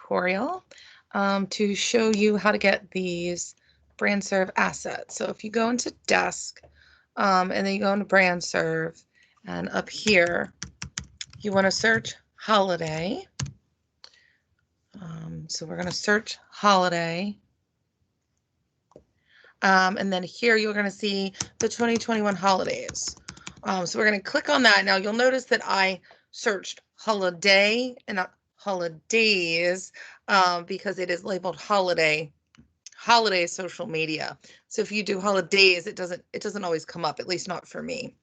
tutorial to show you how to get these BrandSrv assets. So if you go into desk and then you go into BrandSrv, and up here you want to search holiday. So we're going to search holiday. And then here you're going to see the 2021 holidays. So we're going to click on that. Now you'll notice that I searched holiday and not holidays because it is labeled holiday social media. So if you do holidays, it doesn't always come up, at least not for me.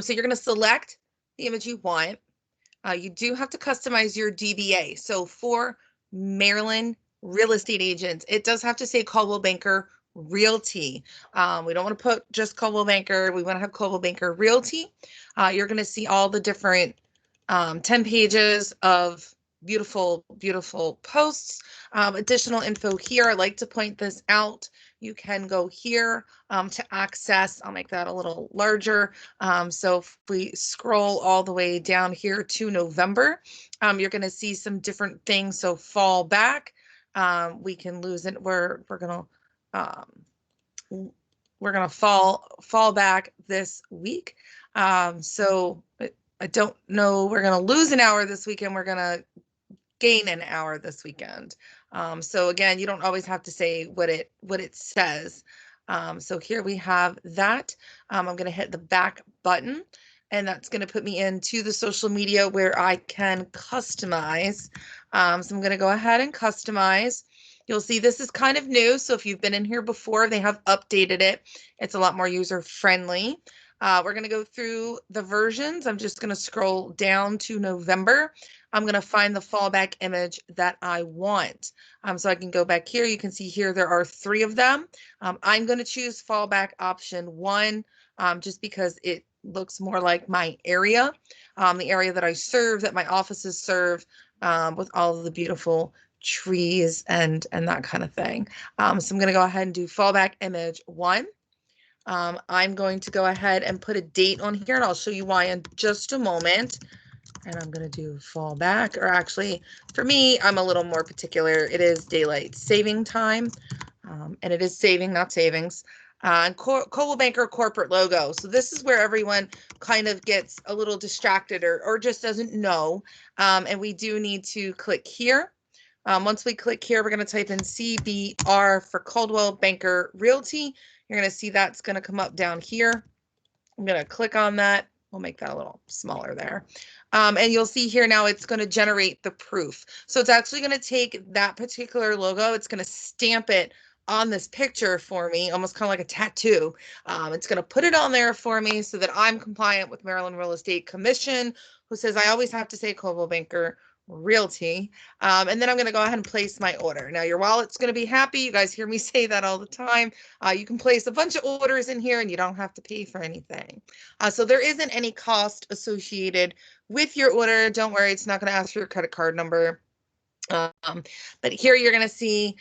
So you're going to select the image you want. You do have to customize your DBA. So for Maryland real estate agents, it does have to say Coldwell Banker Realty. We don't want to put just Coldwell Banker. We want to have Coldwell Banker Realty. You're going to see all the different 10 pages of beautiful, beautiful posts. Additional info here. I like to point this out. You can go here to access. I'll make that a little larger. So if we scroll all the way down here to November, you're going to see some different things. So fall back, we can lose it. We're gonna fall back this week. So I don't know. We're gonna lose an hour this weekend. We're gonna gain an hour this weekend. So again, you don't always have to say what it says. So here we have that. I'm going to hit the back button, and that's going to put me into the social media where I can customize. So I'm going to go ahead and customize. You'll see this is kind of new. So if you've been in here before, they have updated it. It's a lot more user friendly. We're going to go through the versions. I'm just going to scroll down to November. I'm going to find the fallback image that I want. So I can go back here. You can see here there are 3 of them. I'm going to choose fallback option 1 just because it looks more like my area, the area that I serve, that my offices serve, with all of the beautiful trees and that kind of thing. So I'm going to go ahead and do fallback image 1. I'm going to go ahead and put a date on here, and I'll show you why in just a moment. And I'm going to do fall back, or actually for me, I'm a little more particular. It is daylight saving time, and it is saving, not savings. And Coldwell Banker corporate logo. So this is where everyone kind of gets a little distracted or just doesn't know. And we do need to click here. Once we click here, we're going to type in CBR for Coldwell Banker Realty. You're going to see that's going to come up down here. I'm going to click on that. We'll make that a little smaller there. And you'll see here now it's going to generate the proof. So it's actually going to take that particular logo. It's going to stamp it on this picture for me, almost kind of like a tattoo. It's going to put it on there for me so that I'm compliant with Maryland Real Estate Commission, who says I always have to say Coldwell Banker Realty. And then I'm going to go ahead and place my order. Now your wallet's going to be happy. You guys hear me say that all the time. You can place a bunch of orders in here and you don't have to pay for anything. So there isn't any cost associated with your order. Don't worry, it's not going to ask for your credit card number. But here you're going to see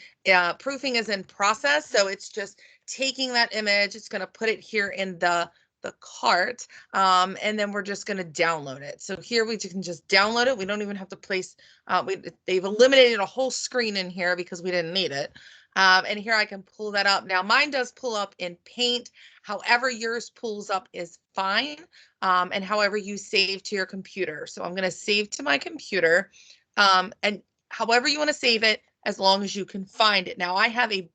proofing is in process. So it's just taking that image. It's going to put it here in the cart, and then we're just going to download it. So here we can just download it. We don't even have to place, they've eliminated a whole screen in here because we didn't need it. And here I can pull that up. Now mine does pull up in Paint. However yours pulls up is fine, and however you save to your computer. So I'm going to save to my computer, and however you want to save it, as long as you can find it. Now I have a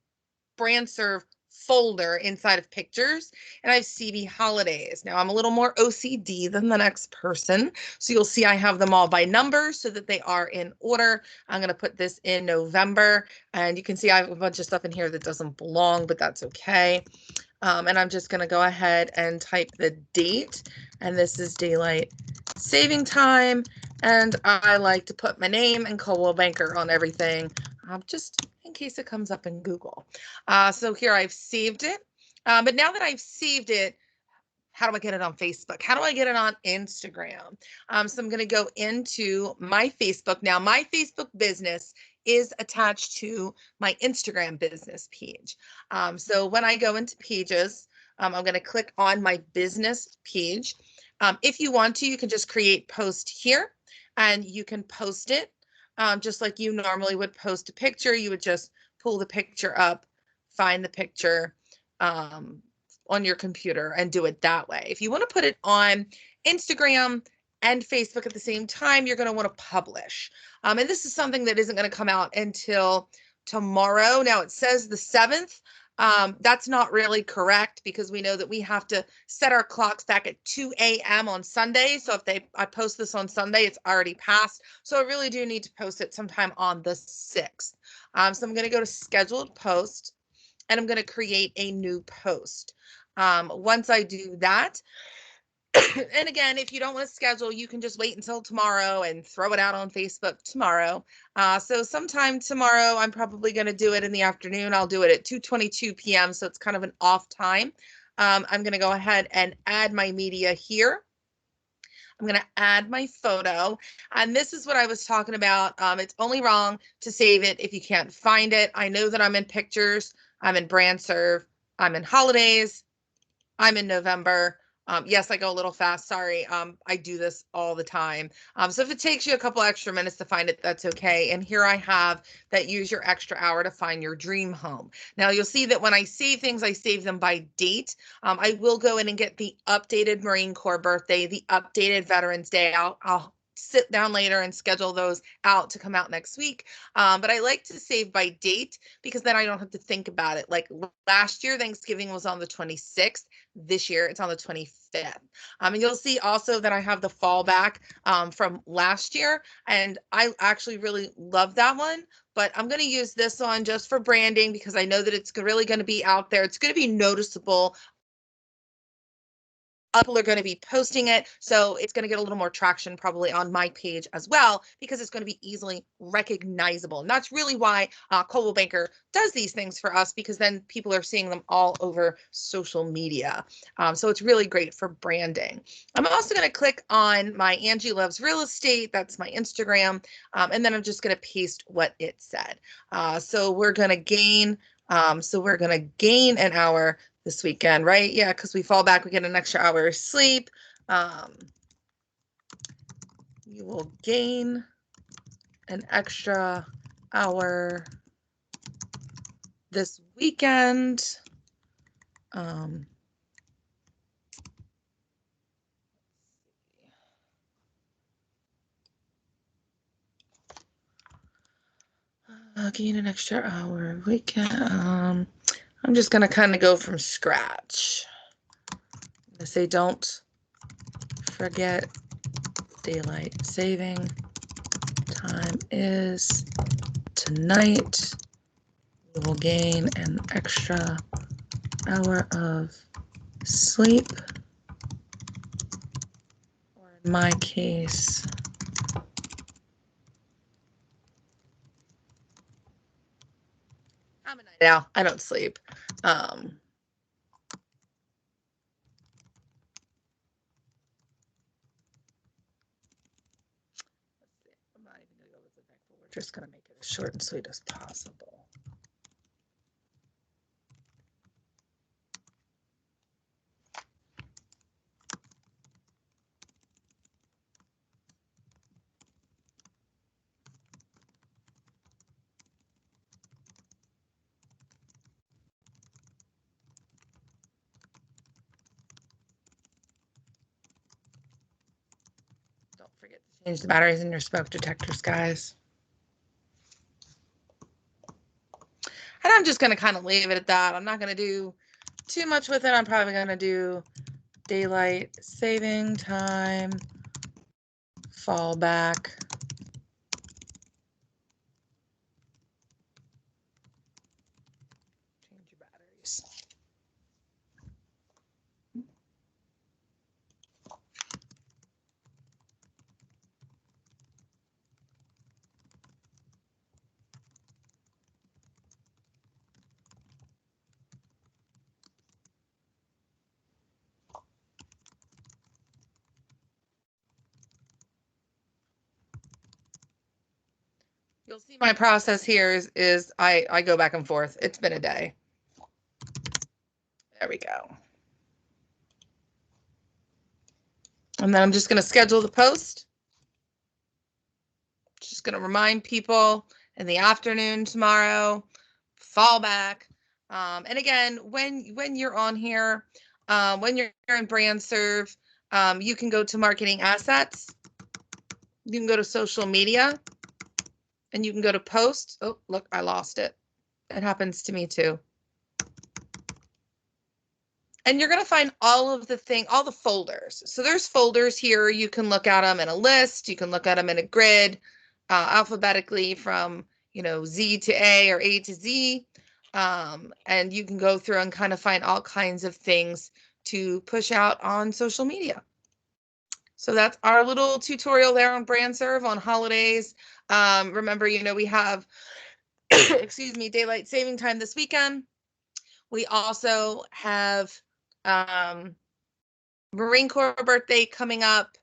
BrandSrv folder inside of pictures, and I have CB holidays. Now I'm a little more OCD than the next person, so you'll see I have them all by number so that they are in order. I'm going to put this in November, and you can see I have a bunch of stuff in here that doesn't belong, but that's okay. And I'm just going to go ahead and type the date, and this is daylight saving time, and I like to put my name and Coldwell Banker on everything, just in case it comes up in Google. So here I've saved it, but now that I've saved it, how do I get it on Facebook? How do I get it on Instagram? So I'm going to go into my Facebook. Now my Facebook business is attached to my Instagram business page. So when I go into pages, I'm going to click on my business page. If you want to, you can just create post here and you can post it. just like you normally would post a picture. You would just pull the picture up, find the picture on your computer and do it that way. If you want to put it on Instagram and Facebook at the same time, you're going to want to publish. And this is something that isn't going to come out until tomorrow. Now it says the 7th. That's not really correct because we know that we have to set our clocks back at 2 a.m. on Sunday. So if I post this on Sunday, it's already passed. So I really do need to post it sometime on the 6th. So I'm going to go to scheduled post and I'm going to create a new post. Once I do that, and again, if you don't want to schedule, you can just wait until tomorrow and throw it out on Facebook tomorrow. So sometime tomorrow, I'm probably going to do it in the afternoon. I'll do it at 2:22 p.m. So it's kind of an off time. I'm going to go ahead and add my media here. I'm going to add my photo. And this is what I was talking about. It's only wrong to save it if you can't find it. I know that I'm in pictures. I'm in BrandSrv. I'm in holidays. I'm in November. Yes, I go a little fast. Sorry. I do this all the time. So if it takes you a couple extra minutes to find it, that's okay. And here I have that use your extra hour to find your dream home. Now you'll see that when I save things, I save them by date. I will go in and get the updated Marine Corps birthday, the updated Veterans Day. I'll sit down later and schedule those out to come out next week. But I like to save by date because then I don't have to think about it. Like last year, Thanksgiving was on the 26th. This year, it's on the 25th. And you'll see also that I have the fallback from last year. And I actually really love that one. But I'm going to use this one just for branding because I know that it's really going to be out there. It's going to be noticeable. People are going to be posting it, so it's going to get a little more traction probably on my page as well because it's going to be easily recognizable. And that's really why Coldwell Banker does these things for us, because then people are seeing them all over social media. So it's really great for branding. I'm also going to click on my Angie Loves Real Estate. That's my Instagram. And then I'm just going to paste what it said. So we're going to gain an hour this weekend, right? Yeah, because we fall back, we get an extra hour of sleep. You will gain an extra hour this weekend. Gain an extra hour weekend. I'm just going to kind of go from scratch. I say don't forget daylight saving time is tonight. You will gain an extra hour of sleep, or in my case, I'm a night owl. I don't sleep. I'm not even going to go with the thankful. We're just going to make it as short and sweet as possible. Don't forget to change the batteries in your smoke detectors, guys. And I'm just going to kind of leave it at that. I'm not going to do too much with it. I'm probably going to do daylight saving time, fallback. Change your batteries. You'll see my process here is I go back and forth. It's been a day. There we go. And then I'm just going to schedule the post. Just just going to remind people in the afternoon tomorrow, fall back. And again, when you're on here, when you're in BrandSrv, you can go to marketing assets. You can go to social media, and you can go to posts. Oh, look, I lost it. It happens to me too. And you're going to find all the folders. So there's folders here. You can look at them in a list. You can look at them in a grid, alphabetically from, Z to A or A to Z. And you can go through and kind of find all kinds of things to push out on social media. So that's our little tutorial there on BrandSrv on holidays. Remember, we have, excuse me, daylight saving time this weekend. We also have Marine Corps birthday coming up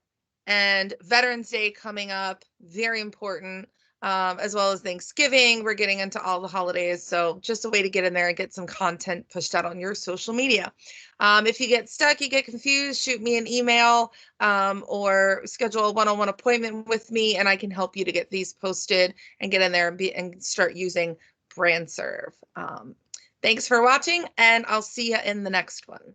and Veterans Day coming up. Very important. As well as Thanksgiving. We're getting into all the holidays. So just a way to get in there and get some content pushed out on your social media. If you get stuck, you get confused, shoot me an email or schedule a one-on-one appointment with me, and I can help you to get these posted and get in there and start using BrandSrv. Thanks for watching, and I'll see you in the next one.